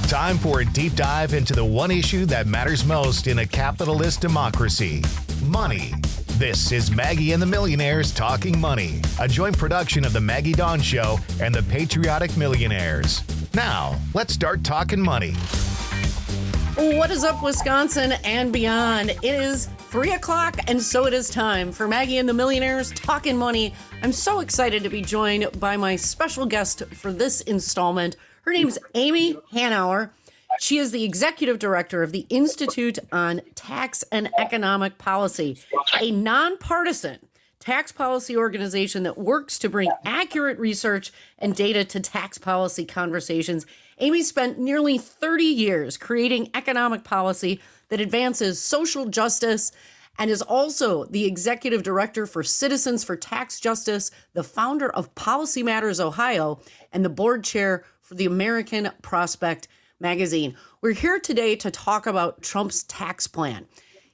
Time for a deep dive into the one issue that matters most in a capitalist democracy: money. This is Maggie and the Millionaires Talking Money, a joint production of The Maggie Dawn Show and The Patriotic Millionaires. Now, let's start talking money. What is up, Wisconsin and beyond? It is 3 o'clock, and so it is time for Maggie and the Millionaires Talking Money. I'm so excited to be joined by my special guest for this installment. Her name's Amy Hanauer. She is the executive director of the Institute on Tax and Economic Policy, a nonpartisan tax policy organization that works to bring accurate research and data to tax policy conversations. Amy spent nearly 30 years creating economic policy that advances social justice and is also the executive director for Citizens for Tax Justice, the founder of Policy Matters Ohio, and the board chair for the American Prospect magazine. We're here today to talk about Trump's tax plan.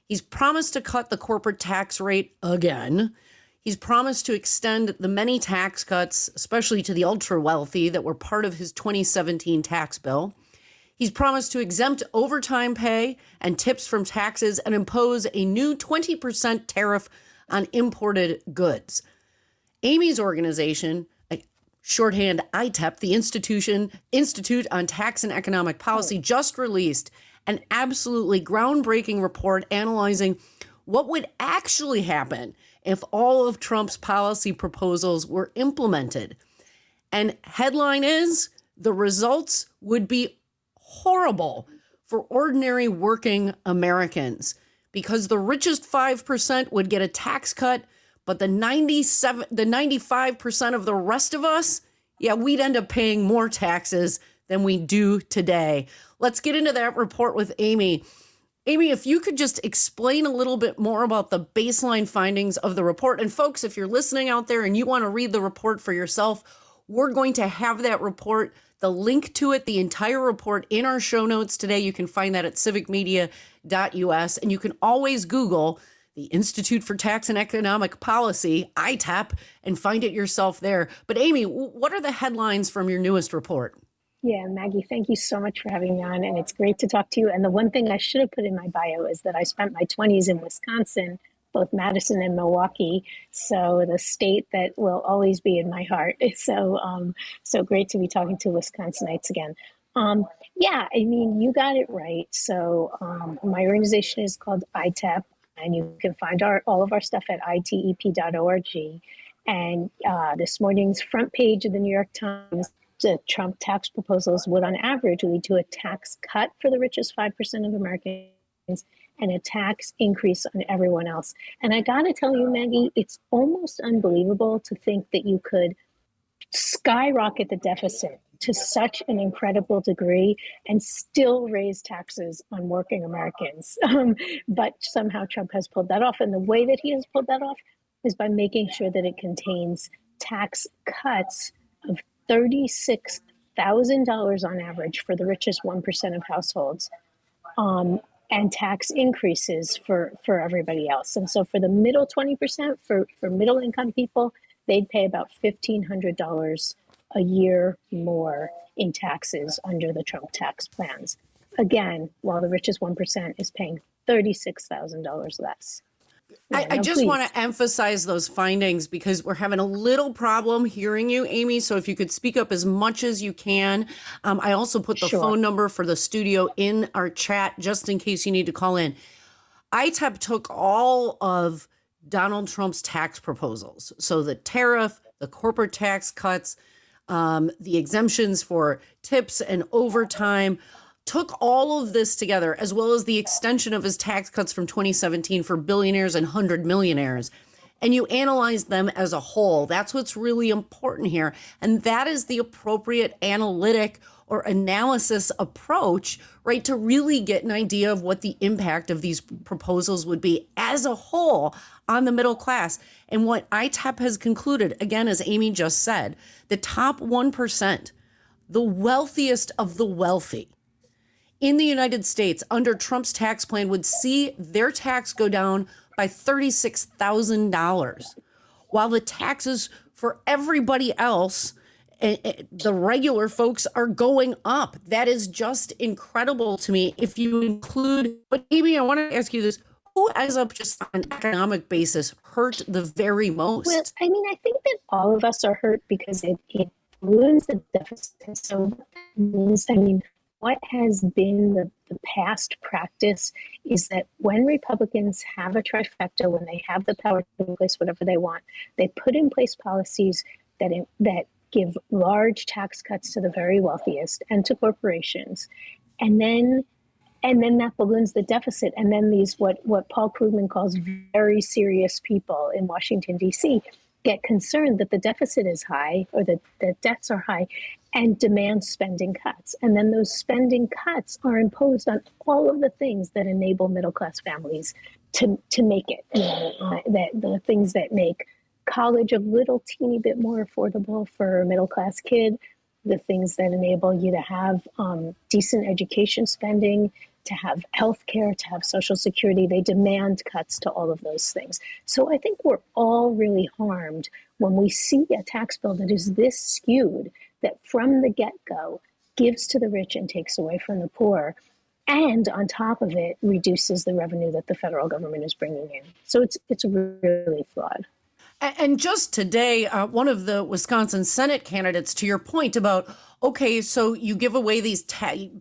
He's promised to cut the corporate tax rate again. He's promised to extend the many tax cuts, especially to the ultra wealthy, that were part of his 2017 tax bill. He's promised to exempt overtime pay and tips from taxes and impose a new 20% tariff on imported goods. Amy's organization, shorthand ITEP, the Institute on Tax and Economic Policy, just released an absolutely groundbreaking report analyzing what would actually happen if all of Trump's policy proposals were implemented. And headline is, the results would be horrible for ordinary working Americans, because the richest 5% would get a tax cut, but the 95% of the rest of us, we'd end up paying more taxes than we do today. Let's get into that report with Amy. Amy, if you could just explain a little bit more about the baseline findings of the report. And folks, if you're listening out there and you want to read the report for yourself, we're going to have that report, the link to it, the entire report in our show notes today. You can find that at civicmedia.us, and you can always Google the Institute for Tax and Economic Policy, ITAP, and find it yourself there. But Amy, what are the headlines from your newest report? Yeah, Maggie, thank you so much for having me on, and it's great to talk to you. And the one thing I should have put in my bio is that I spent my 20s in Wisconsin, both Madison and Milwaukee, so the state that will always be in my heart. So great to be talking to Wisconsinites again. You got it right. So my organization is called ITEP, and you can find all of our stuff at itep.org. And this morning's front page of the New York Times, the Trump tax proposals would on average lead to a tax cut for the richest 5% of Americans and a tax increase on everyone else. And I got to tell you, Maggie, it's almost unbelievable to think that you could skyrocket the deficit to such an incredible degree and still raise taxes on working Americans. But somehow Trump has pulled that off. And the way that he has pulled that off is by making sure that it contains tax cuts of $36,000 on average for the richest 1% of households, and tax increases for everybody else. And so for the middle 20%, for middle income people, they'd pay about $1,500 a year more in taxes under the Trump tax plans. Again, while the richest 1% is paying $36,000 less. I just want to emphasize those findings because we're having a little problem hearing you, Amy. So if you could speak up as much as you can. I also put the phone number for the studio in our chat just in case you need to call in. ITEP took all of Donald Trump's tax proposals. So the tariff, the corporate tax cuts, the exemptions for tips and overtime, took all of this together, as well as the extension of his tax cuts from 2017 for billionaires and 100 millionaires. And you analyze them as a whole. That's what's really important here. And that is the appropriate analytic or analysis approach, right, to really get an idea of what the impact of these proposals would be as a whole on the middle class. And what ITEP has concluded, again, as Amy just said, the top 1%, the wealthiest of the wealthy, in the United States under Trump's tax plan would see their tax go down by $36,000, while the taxes for everybody else the regular folks are going up. That is just incredible to me. If you include, but Amy, I want to ask you this. Who ends up just on an economic basis hurt the very most? Well, I mean, I think that all of us are hurt because it ruins the deficit. So what that means, I mean, what has been the past practice is that when Republicans have a trifecta, when they have the power to put in place whatever they want, they put in place policies that give large tax cuts to the very wealthiest and to corporations. And then that balloons the deficit. And then these, what Paul Krugman calls very serious people in Washington, D.C., get concerned that the deficit is high or that the debts are high and demand spending cuts. And then those spending cuts are imposed on all of the things that enable middle-class families to make it, that the things that make college a little teeny bit more affordable for a middle-class kid, the things that enable you to have decent education spending, to have health care, to have Social Security. They demand cuts to all of those things. So I think we're all really harmed when we see a tax bill that is this skewed, that from the get-go gives to the rich and takes away from the poor, and on top of it reduces the revenue that the federal government is bringing in. So it's really flawed. And just today, one of the Wisconsin Senate candidates, to your point about, okay, so you give away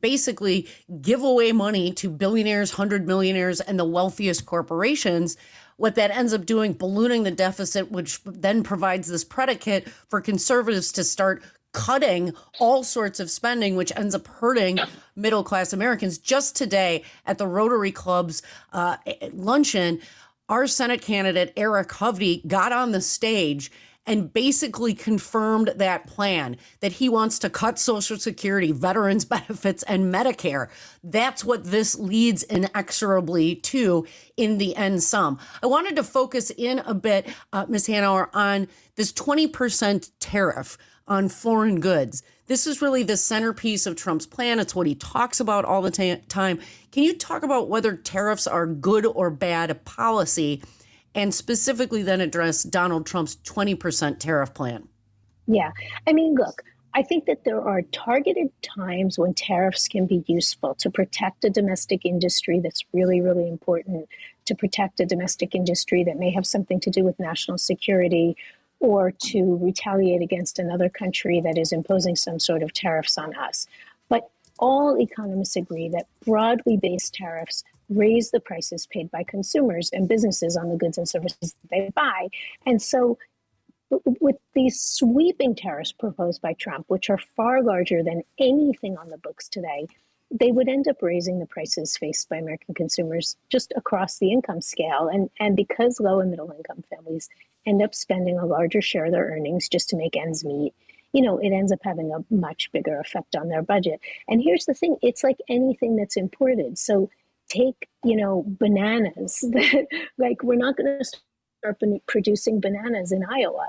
basically give away money to billionaires, 100 millionaires, and the wealthiest corporations. What that ends up doing, ballooning the deficit, which then provides this predicate for conservatives to start cutting all sorts of spending, which ends up hurting middle-class Americans. Just today at the Rotary Club's luncheon, our Senate candidate, Eric Hovde, got on the stage and basically confirmed that plan, that he wants to cut Social Security, veterans benefits, and Medicare. That's what this leads inexorably to in the end sum. I wanted to focus in a bit, Ms. Hanauer, on this 20% tariff on foreign goods. This is really the centerpiece of Trump's plan. It's what he talks about all the time. Can you talk about whether tariffs are good or bad policy, and specifically then address Donald Trump's 20% tariff plan? Yeah. I mean, look, I think that there are targeted times when tariffs can be useful to protect a domestic industry that's really, really important, to protect a domestic industry that may have something to do with national security, or to retaliate against another country that is imposing some sort of tariffs on us. But all economists agree that broadly based tariffs raise the prices paid by consumers and businesses on the goods and services they buy. And so with these sweeping tariffs proposed by Trump, which are far larger than anything on the books today, they would end up raising the prices faced by American consumers just across the income scale. And because low and middle income families end up spending a larger share of their earnings just to make ends meet, it ends up having a much bigger effect on their budget. And here's the thing, it's like anything that's imported. So take, bananas. Like, we're not going to start producing bananas in Iowa,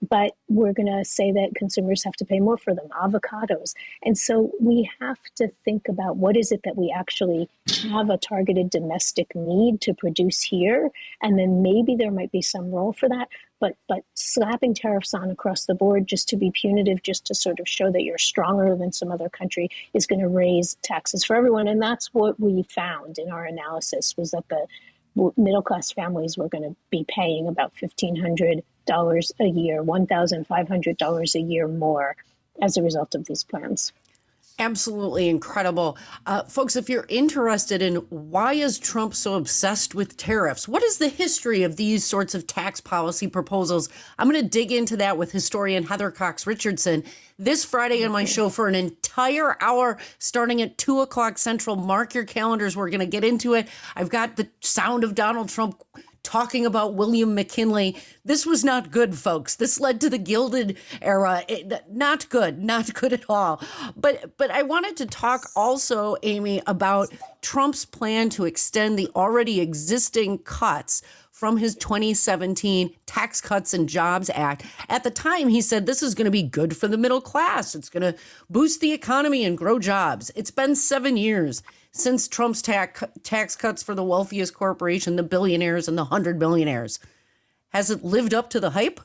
but we're going to say that consumers have to pay more for them, avocados. And so we have to think about what is it that we actually have a targeted domestic need to produce here. And then maybe there might be some role for that. But slapping tariffs on across the board just to be punitive, just to sort of show that you're stronger than some other country, is going to raise taxes for everyone. And that's what we found in our analysis, was that the middle-class families were going to be paying about $1,500 a year, $1,500 a year more as a result of these plans. Absolutely incredible. Folks, if you're interested in why is Trump so obsessed with tariffs, what is the history of these sorts of tax policy proposals? I'm going to dig into that with historian Heather Cox Richardson this Friday on my show for an entire hour starting at 2 o'clock Central. Mark your calendars. We're going to get into it. I've got the sound of Donald Trump talking about William McKinley. This was not good, folks. This led to the Gilded Era. Not good at all. But I wanted to talk also, Amy, about Trump's plan to extend the already existing cuts from his 2017 Tax Cuts and Jobs Act. At the time, he said this is going to be good for the middle class. It's going to boost the economy and grow jobs. It's been 7 years since Trump's tax cuts for the wealthiest corporation, the billionaires and the 100 millionaires. Has it lived up to the hype?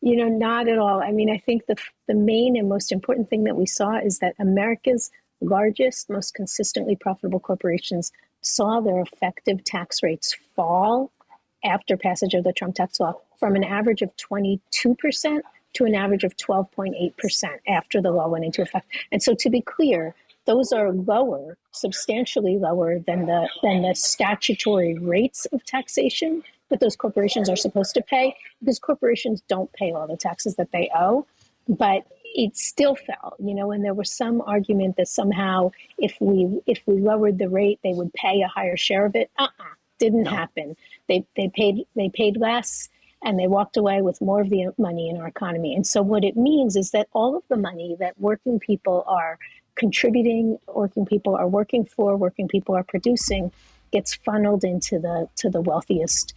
Not at all. I mean, I think the main and most important thing that we saw is that America's largest, most consistently profitable corporations saw their effective tax rates fall after passage of the Trump tax law from an average of 22% to an average of 12.8% after the law went into effect. And so, to be clear, those are lower, substantially lower than the statutory rates of taxation that those corporations are supposed to pay, because corporations don't pay all the taxes that they owe. But it still fell, and there was some argument that somehow if we lowered the rate, they would pay a higher share of it. Didn't happen. They paid less, and they walked away with more of the money in our economy. And so what it means is that all of the money that working people are contributing, working people are working for, working people are producing, gets funneled into the wealthiest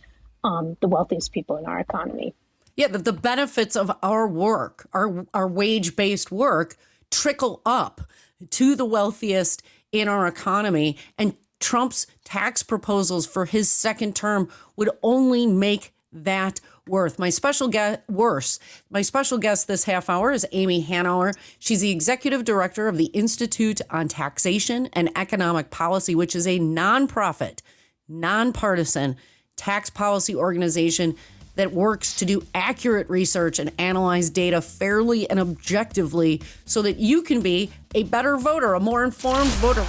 people in our economy. Yeah, the benefits of our work, our wage-based work, trickle up to the wealthiest in our economy. And Trump's tax proposals for his second term would only make that worth. My special guest this half hour is Amy Hanauer. She's the executive director of the Institute on Taxation and Economic Policy, which is a nonprofit, nonpartisan tax policy organization that works to do accurate research and analyze data fairly and objectively so that you can be a better voter, a more informed voter.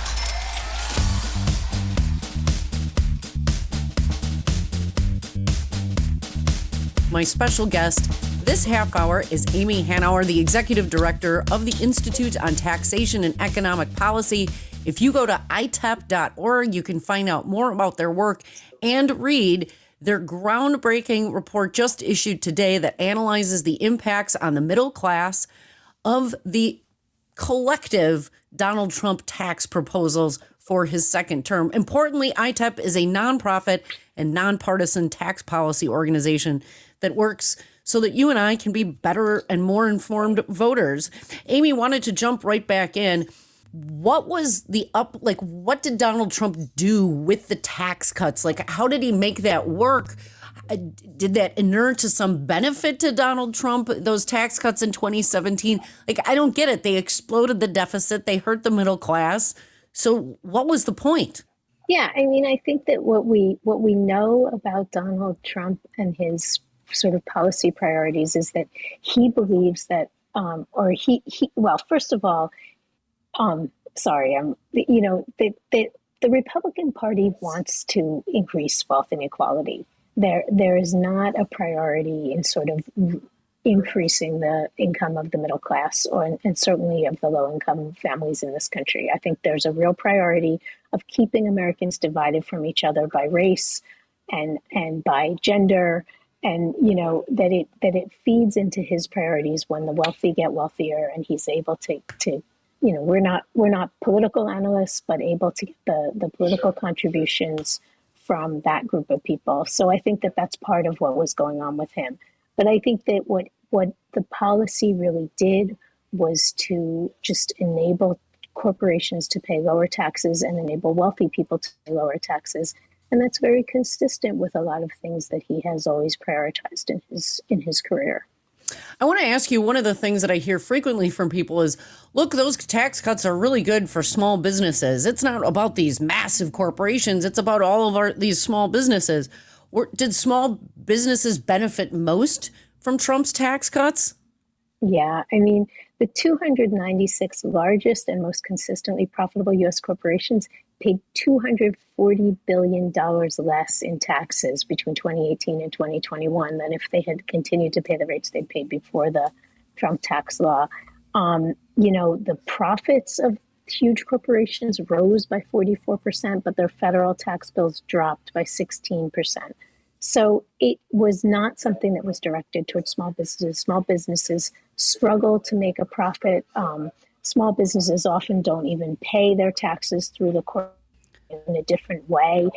My special guest this half hour is Amy Hanauer, the executive director of the Institute on Taxation and Economic Policy. If you go to itep.org, you can find out more about their work and read their groundbreaking report just issued today that analyzes the impacts on the middle class of the collective Donald Trump tax proposals for his second term. Importantly, ITEP is a nonprofit and nonpartisan tax policy organization that works so that you and I can be better and more informed voters. Amy wanted to jump right back in. What was what did Donald Trump do with the tax cuts? How did he make that work? Did that inure to some benefit to Donald Trump, those tax cuts in 2017? I don't get it. They exploded the deficit. They hurt the middle class. So what was the point? Yeah, I mean, I think that what we know about Donald Trump and his sort of policy priorities is that he believes that, first of all, the Republican Party wants to increase wealth inequality. There is not a priority in sort of increasing the income of the middle class and certainly of the low income families in this country. I think there's a real priority of keeping Americans divided from each other by race and by gender. And, that it feeds into his priorities when the wealthy get wealthier and he's able to we're not political analysts, but able to get the political contributions from that group of people. So I think that that's part of what was going on with him. But I think that what the policy really did was to just enable corporations to pay lower taxes and enable wealthy people to pay lower taxes. And that's very consistent with a lot of things that he has always prioritized in his career. I want to ask you, one of the things that I hear frequently from people is, look, those tax cuts are really good for small businesses. It's not about these massive corporations. It's about all of these small businesses. Did small businesses benefit most from Trump's tax cuts? Yeah, I mean, the 296 largest and most consistently profitable U.S. corporations paid $240 billion less in taxes between 2018 and 2021 than if they had continued to pay the rates they'd paid before the Trump tax law. The profits of huge corporations rose by 44%, but their federal tax bills dropped by 16%. So it was not something that was directed towards small businesses. Small businesses struggle to make a profit. Small businesses often don't even pay their taxes through the court in a different way.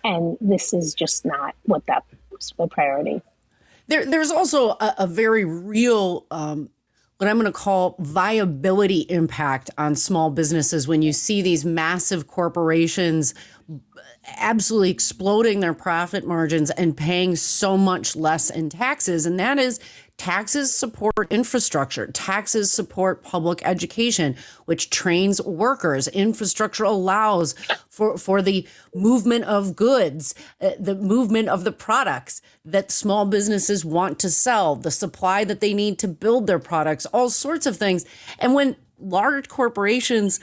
And this is just not what that was the priority. There's also a very real, what I'm going to call viability impact on small businesses when you see these massive corporations absolutely exploding their profit margins and paying so much less in taxes. And that is Taxes support infrastructure. Taxes support public education, which trains workers. Infrastructure allows for the movement of goods, the movement of the products that small businesses want to sell, the supply that they need to build their products, all sorts of things. And when large corporations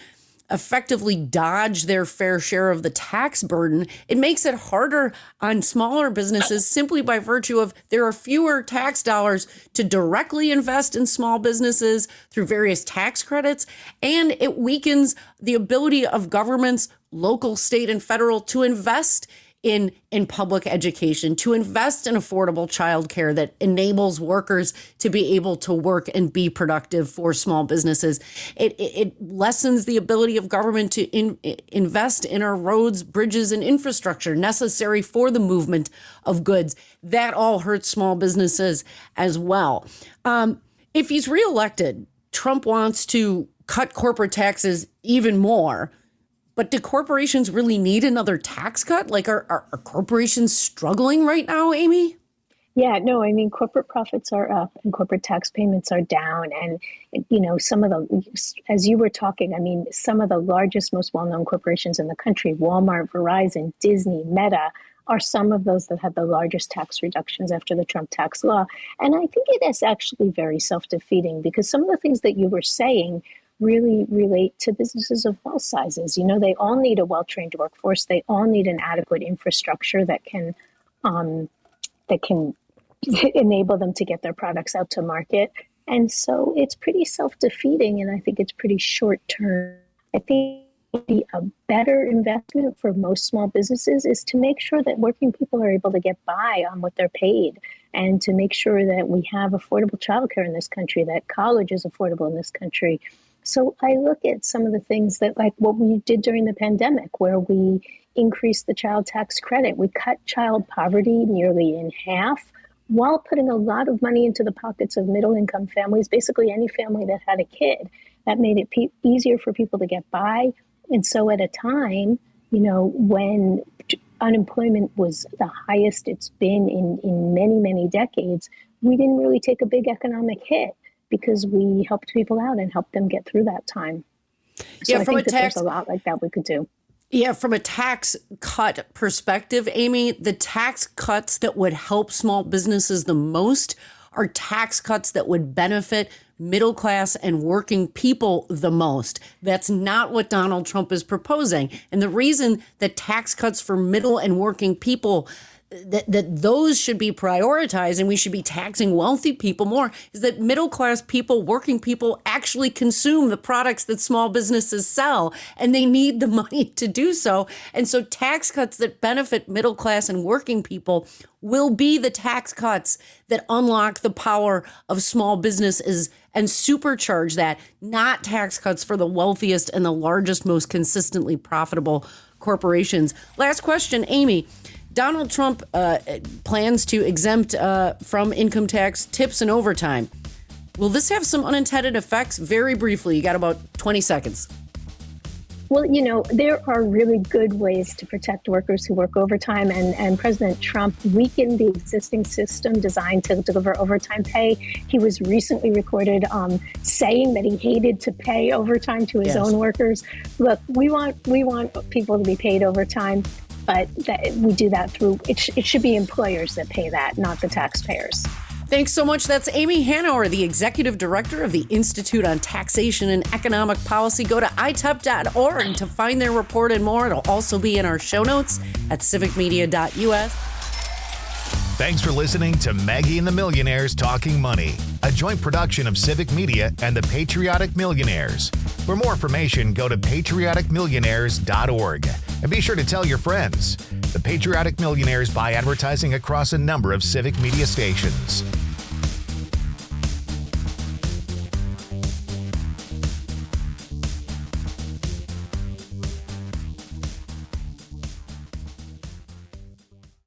effectively dodge their fair share of the tax burden, it makes it harder on smaller businesses simply by virtue of there are fewer tax dollars to directly invest in small businesses through various tax credits, and it weakens the ability of governments, local, state, and federal, to invest in public education, to invest in affordable childcare that enables workers to be able to work and be productive for small businesses. It lessens the ability of government to invest in our roads, bridges, and infrastructure necessary for the movement of goods. That all hurts small businesses as well. If he's reelected, Trump wants to cut corporate taxes even more. But do corporations really need another tax cut? Like, are corporations struggling right now, Amy? Yeah, no, I mean, corporate profits are up and corporate tax payments are down. And, some of the, as you were talking, I mean, some of the largest, most well-known corporations in the country, Walmart, Verizon, Disney, Meta, are some of those that had the largest tax reductions after the Trump tax law. And I think it is actually very self-defeating because some of the things that you were saying really relate to businesses of all sizes. They all need a well-trained workforce. They all need an adequate infrastructure that can enable them to get their products out to market. And so it's pretty self-defeating, and I think it's pretty short-term. I think a better investment for most small businesses is to make sure that working people are able to get by on what they're paid, and to make sure that we have affordable childcare in this country, that college is affordable in this country. So I look at some of the things that, like what we did during the pandemic, where we increased the child tax credit. We cut child poverty nearly in half while putting a lot of money into the pockets of middle-income families, basically any family that had a kid. That made it easier for people to get by. And so at a time, when unemployment was the highest it's been in many, many decades, we didn't really take a big economic hit, because we helped people out and helped them get through that time. So I think that there's a lot like that we could do. Yeah, from a tax cut perspective, Amy, the tax cuts that would help small businesses the most are tax cuts that would benefit middle class and working people the most. That's not what Donald Trump is proposing. And the reason that tax cuts for middle and working people, that those should be prioritized and we should be taxing wealthy people more, is that middle class people, working people, actually consume the products that small businesses sell, and they need the money to do so. And so tax cuts that benefit middle class and working people will be the tax cuts that unlock the power of small businesses and supercharge that, not tax cuts for the wealthiest and the largest, most consistently profitable corporations. Last question, Amy. Donald Trump plans to exempt from income tax tips and overtime. Will this have some unintended effects? Very briefly, you got about 20 seconds. Well, there are really good ways to protect workers who work overtime, and President Trump weakened the existing system designed to deliver overtime pay. He was recently recorded saying that he hated to pay overtime to his own workers. Look, we want people to be paid overtime, but we do that through, it should be employers that pay that, not the taxpayers. Thanks so much. That's Amy Hanauer, the Executive Director of the Institute on Taxation and Economic Policy. Go to itep.org to find their report and more. It'll also be in our show notes at civicmedia.us. Thanks for listening to Maggie and the Millionaires Talking Money, a joint production of Civic Media and the Patriotic Millionaires. For more information, go to patrioticmillionaires.org and be sure to tell your friends. The Patriotic Millionaires buy advertising across a number of Civic Media stations.